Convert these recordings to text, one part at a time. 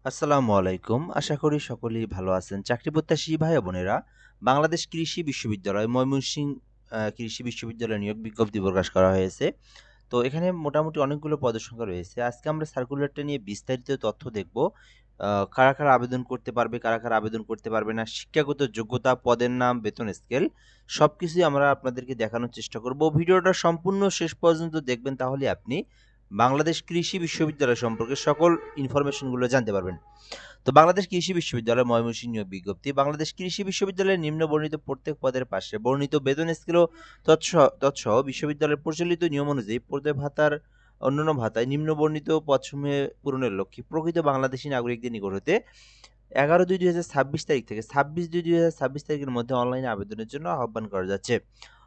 আসসালামু আলাইকুম। আশা করি সকলেই ভালো আছেন। চাকরি প্রত্যাশী ভাই ও বোনেরা, বাংলাদেশ কৃষি বিশ্ববিদ্যালয় ময়মনসিংহ কৃষি বিশ্ববিদ্যালয়ে নিয়োগ বিজ্ঞপ্তি প্রকাশ করা হয়েছে। তো এখানে মোটামুটি অনেকগুলো পদের সংখ্যা রয়েছে। আজকে আমরা সার্কুলারটা নিয়ে বিস্তারিত তথ্য দেখব। কারা আবেদন করতে পারবে, কারা আবেদন করতে পারবে না, শিক্ষাগত যোগ্যতা, পদের নাম, বেতন স্কেল সবকিছুই আমরা আপনাদেরকে দেখানোর চেষ্টা করব। ভিডিওটা সম্পূর্ণ শেষ পর্যন্ত দেখবেন, তাহলে আপনি বাংলাদেশ কৃষি বিশ্ববিদ্যালয় সম্পর্কে সকল ইনফরমেশনগুলো জানতে পারবেন। তো বাংলাদেশ কৃষি বিশ্ববিদ্যালয় ময়মনসিংহ নিয়োগ বিজ্ঞপ্তি। বাংলাদেশ কৃষি বিশ্ববিদ্যালয়ের নিম্ন বর্ণিত প্রত্যেক পদের পাশে বর্ণিত বেতন স্কেল ও তৎসহ বিশ্ববিদ্যালয়ের প্রচলিত নিয়ম অনুযায়ী পদে ভাতার অন্যান্য ভাতায় নিম্ন বর্ণিত পদসমূহে পূরণের লক্ষ্যে প্রকৃত বাংলাদেশী নাগরিকদের নিকট হতে 11/2/2026 তারিখ থেকে 26/2/2026 তারিখের মধ্যে অনলাইনে আবেদনের জন্য আহ্বান করা যাচ্ছে।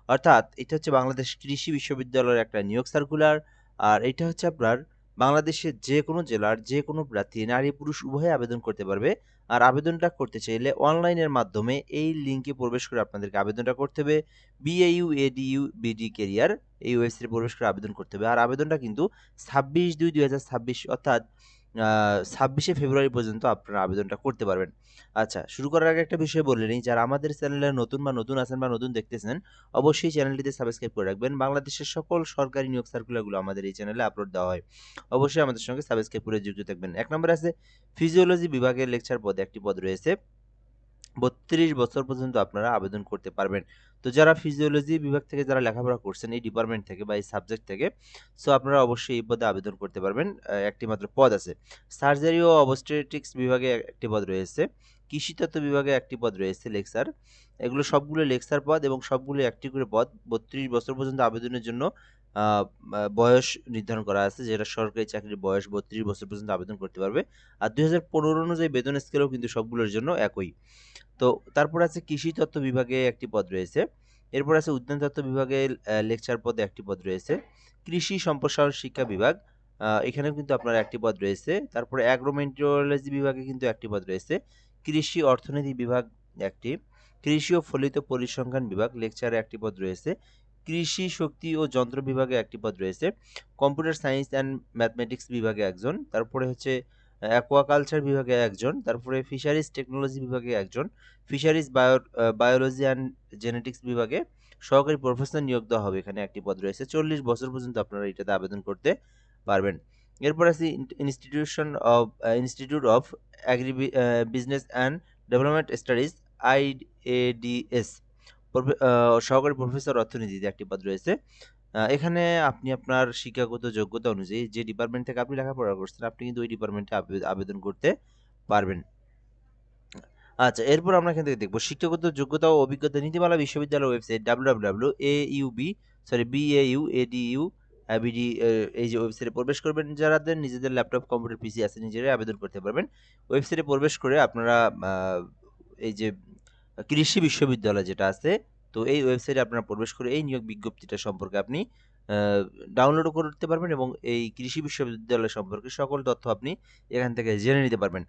অর্থাৎ এটা হচ্ছে বাংলাদেশ কৃষি বিশ্ববিদ্যালয়ের একটা নিয়োগ সার্কুলার। আর এটা হচ্ছে আপনার বাংলাদেশের যে কোনো জেলার যে কোনো প্রার্থী নারী পুরুষ উভয়ে আবেদন করতে পারবে। আর আবেদনটা করতে চাইলে অনলাইনের মাধ্যমে এই লিঙ্কে প্রবেশ করে আপনাদেরকে আবেদনটা করতে হবে। বিএইউ এডিইউ বিডি কেরিয়ার এই ওয়েবসাইটে প্রবেশ করে আবেদন করতে হবে। আর আবেদনটা কিন্তু 26/2/2026 অর্থাৎ 26শে ফেব্রুয়ারি পর্যন্ত আপনারা আবেদনটা করতে পারবেন। আচ্ছা, শুরু করার আগে একটা বিষয় বলে নিই, যারা আমাদের চ্যানেলে নতুন আছেন বা নতুন দেখতেছেন, অবশ্যই চ্যানেলটিতে সাবস্ক্রাইব করে রাখবেন। বাংলাদেশের সকল সরকারি নিয়োগ সার্কুলারগুলো আমাদের এই চ্যানেলে আপলোড দেওয়া হয়। অবশ্যই আমাদের সঙ্গে সাবস্ক্রাইব করে যুক্ত থাকবেন। ১ নম্বরে আছে ফিজিওলজি বিভাগের লেকচার পদে একটি পদ রয়েছে। ৩২ বছর পর্যন্ত আপনারা আবেদন করতে পারবেন। তো যারা ফিজিওলজি বিভাগ থেকে যারা লেখাপড়া করছেন এই ডিপার্টমেন্ট থেকে বা এই সাবজেক্ট থেকে, সো আপনারা অবশ্যই এই পদে আবেদন করতে পারবেন। একটি মাত্র পদ আছে। সার্জারি ও অবস্টেট্রিক্স বিভাগে একটি পদ রয়েছে। কৃষিতত্ত্ব বিভাগে একটি পদ রয়েছে লেকচার। এগুলো সবগুলো লেকচার পদ এবং সবগুলো একটি করে পদ। ৩২ বছর পর্যন্ত আবেদনের জন্য আ আ বয়স নির্ধারণ করা আছে, যেটা সরকারি চাকরির বয়স ৩২ বছর পর্যন্ত আবেদন করতে পারবে। আর ২০১৫ অনুযায়ী বেতন স্কেলও কিন্তু সবগুলোর জন্য একই। তো তারপর আছে কৃষি তত্ত্ব বিভাগে একটি পদ রয়েছে। এরপর আছে উদ্যান তত্ত্ব বিভাগে লেকচার পদে একটি পদ রয়েছে। কৃষি সম্প্রসারণ শিক্ষা বিভাগ, এখানেও কিন্তু আপনার একটি পদ রয়েছে। তারপরে অ্যাগ্রোমেটেরিওলজি বিভাগে কিন্তু একটি পদ রয়েছে। কৃষি অর্থনীতি বিভাগ একটি। কৃষি ও ফলিত পরিসংখ্যান বিভাগ লেকচারে একটি পদ রয়েছে। কৃষি শক্তি ও যন্ত্র বিভাগে একটি পদ রয়েছে। কম্পিউটার সায়েন্স অ্যান্ড ম্যাথমেটিক্স বিভাগে একজন। তারপরে হচ্ছে অ্যাকোয়াকালচার বিভাগে একজন। তারপরে ফিশারিজ টেকনোলজি বিভাগে একজন। ফিশারিজ বায়োলজি অ্যান্ড জেনেটিক্স বিভাগে সহকারী প্রফেসর নিয়োগ দেওয়া হবে। এখানে একটি পদ রয়েছে। ৪০ বছর পর্যন্ত আপনারা এটাতে আবেদন করতে পারবেন। এরপর আছে institute of business and development studies IADS সহকারী প্রফেসর অর্থনীতিতে একটি পদ রয়েছে। এখানে আপনি আপনার শিক্ষাগত যোগ্যতা অনুযায়ী যে ডিপার্টমেন্ট থেকে আপনি লেখাপড়া করছেন, আপনি কিন্তু ওই ডিপার্টমেন্টে আবেদন করতে পারবেন। আচ্ছা, এরপর আমরা এখান থেকে দেখব শিক্ষাগত যোগ্যতা ও অভিজ্ঞতা নীতিমালা বিশ্ববিদ্যালয়ের ওয়েবসাইট www.aubsorry.BAU.EDU এই যে ওয়েবসাইটে প্রবেশ করবেন, যাদের নিজেদের ল্যাপটপ কম্পিউটার পিসি আছে নিজেরাই আবেদন করতে পারবেন। ওয়েবসাইটে প্রবেশ করে আপনারা এই যে কৃষি বিশ্ববিদ্যালয় যেটা আছে, তো এই ওয়েবসাইটে আপনারা প্রবেশ করে এই নিয়োগ বিজ্ঞপ্তিটা সম্পর্কে আপনি ডাউনলোডও করতে পারবেন এবং এই কৃষি বিশ্ববিদ্যালয় সম্পর্কে সকল তথ্য আপনি এখান থেকে জেনে নিতে পারবেন।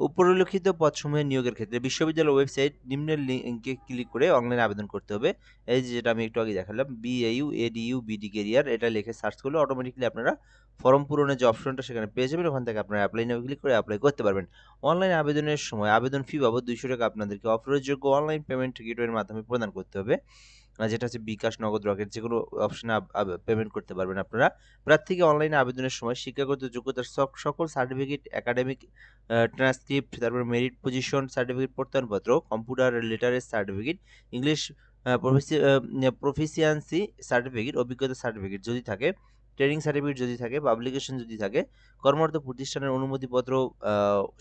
উপরিল্লিখিত পদসমূহের নিয়োগের ক্ষেত্রে বিশ্ববিদ্যালয়ের ওয়েবসাইট নিম্নের লিঙ্কে ক্লিক করে অনলাইনে আবেদন করতে হবে। এই যে যেটা আমি একটু আগে দেখালাম, বিএইউ এডিইউ বিডি ক্যারিয়ার, এটা লিখে সার্চ করলে অটোমেটিক্যালি আপনারা ফর্ম পূরণের যে অপশনটা সেখানে পেয়ে যাবেন। ওখান থেকে আপনারা অ্যাপ্লাই নাও ক্লিক করে অ্যাপ্লাই করতে পারবেন। অনলাইন আবেদনের সময় আবেদন ফি বাবদ ৳২০০ আপনাদেরকে অফারযোগ্য অনলাইন পেমেন্ট গেটওয়ের মাধ্যমে প্রদান করতে হবে। যেটা হচ্ছে বিকাশ, নগদ, রকেট যেকোনো অপশনে পেমেন্ট করতে পারবেন আপনারা। প্রার্থীকে অনলাইনে আবেদনের সময় শিক্ষাগত যোগ্যতার সকল সার্টিফিকেট, একাডেমিক ট্রান্সক্রিপ্ট, তারপরে মেরিট পজিশন সার্টিফিকেট, প্রত্যয়নপত্র, computer literacy certificate, English proficiency certificate, অভিজ্ঞতা সার্টিফিকেট যদি থাকে, ট্রেনিং সার্টিফিকেট যদি থাকে, পাবলিকেশন যদি থাকে, কর্মরত প্রতিষ্ঠানের অনুমতিপত্র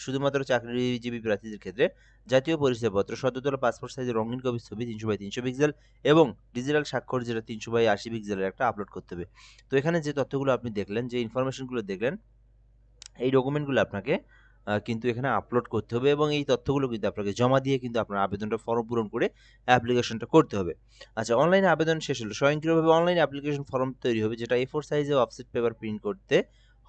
শুধুমাত্র চাকরিজীবী প্রার্থীদের ক্ষেত্রে, জাতীয় পরিচয়পত্র, সদ্য তোলা পাসপোর্ট সাইজের রঙিন কপির ছবি ৩০০x৩০০ পিক্সেল এবং ডিজিটাল স্বাক্ষর যেটা ৩০০x৮০ পিক্সেলের একটা আপলোড করতে হবে। তো এখানে যে তথ্যগুলো আপনি দেখলেন, যে ইনফরমেশনগুলো দেখলেন, এই ডকুমেন্টগুলো আপনাকে কিন্তু এখানে আপলোড করতে হবে এবং এই তথ্যগুলো কিন্তু আপনাকে জমা দিয়ে কিন্তু আপনার আবেদনটা ফর্ম পূরণ করে অ্যাপ্লিকেশনটা করতে হবে। আচ্ছা, অনলাইনে আবেদন শেষ হলো। স্বয়ংক্রিয়ভাবে অনলাইন অ্যাপ্লিকেশন ফর্ম তৈরি হবে, যেটা A4 সাইজে অফসেট পেপার প্রিন্ট করতে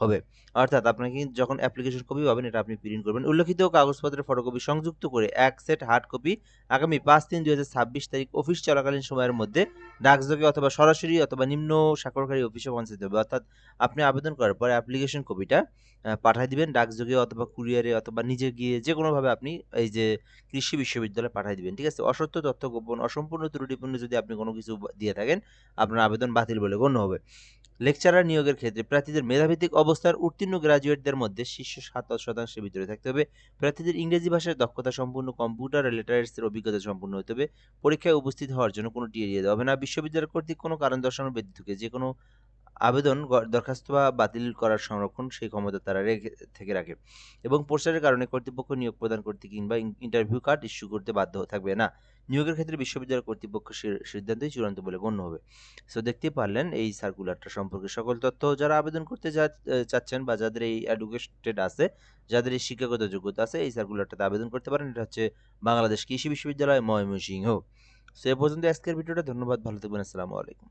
হবে। অর্থাৎ আপনাকে যখন অ্যাপ্লিকেশন কপি পাবেন এটা আপনি প্রিন্ট করবেন। উল্লেখিত কাগজপত্রের ফটোকপি সংযুক্ত করে ১ সেট হার্ড কপি আগামী ৫-৩-২০২৬ তারিখ অফিস চলাকালীন সময়ের মধ্যে ডাকযোগে অথবা সরাসরি অথবা নিম্ন স্বাক্ষরকারী অফিসে পৌঁছাতে হবে। অর্থাৎ আপনি আবেদন করার পরে অ্যাপ্লিকেশন কপিটা পাঠায় দিবেন ডাকযোগে অথবা কুরিয়ারে অথবা নিজে গিয়ে যেকোনোভাবে আপনি এই যে কৃষি বিশ্ববিদ্যালয়ে পাঠায় দিবেন। ঠিক আছে? অসত্য তথ্য গোপন, অসম্পূর্ণ ত্রুটিপূর্ণ যদি আপনি কোনো কিছু দিয়ে থাকেন, আপনার আবেদন বাতিল বলে গণ্য হবে। লেকচারার নিয়োগের ক্ষেত্রে প্রার্থীদের মেধাভিত্তিক অবস্থার উত্তীর্ণ গ্র্যাজুয়েটদের মধ্যে শীর্ষ ৭% ভিতরে থাকতে হবে। প্রার্থীদের ইংরেজি ভাষায় দক্ষতা সম্পূর্ণ, কম্পিউটার ও লিটারেটসের অভিজ্ঞতা সম্পূর্ণ হতে হবে। পরীক্ষায় উপস্থিত হওয়ার জন্য কোনোটি এড়িয়ে দেওয়া হবে না। বিশ্ববিদ্যালয় কর্তৃক কোনো কারণ দর্শানো ব্যতীতকে যেকোনো আবেদন দরখাস্ত বা বাতিল করার সংরক্ষণ সেই ক্ষমতা তারা রাখে এবং পোস্টারের কারণে কর্তৃপক্ষ নিয়োগ প্রদান করতে কিংবা ইন্টারভিউ কার্ড ইস্যু করতে বাধ্য থাকবে না। নিয়োগের ক্ষেত্রে বিশ্ববিদ্যালয় কর্তৃপক্ষের সিদ্ধান্তই চূড়ান্ত বলে গণ্য হবে। সো দেখতেই পারলেন এই সার্কুলারটা সম্পর্কে সকল তথ্য যারা আবেদন করতে চাচ্ছেন বা যাদের এই এডুকেটেড আছে, যাদের এই শিক্ষাগত যোগ্যতা আছে এই সার্কুলারটাতে আবেদন করতে পারেন। এটা হচ্ছে বাংলাদেশ কৃষি বিশ্ববিদ্যালয় ময়মনসিংহ। সো এ পর্যন্ত আজকের ভিডিওটা। ধন্যবাদ, ভালো থাকবেন, আসসালামু আলাইকুম।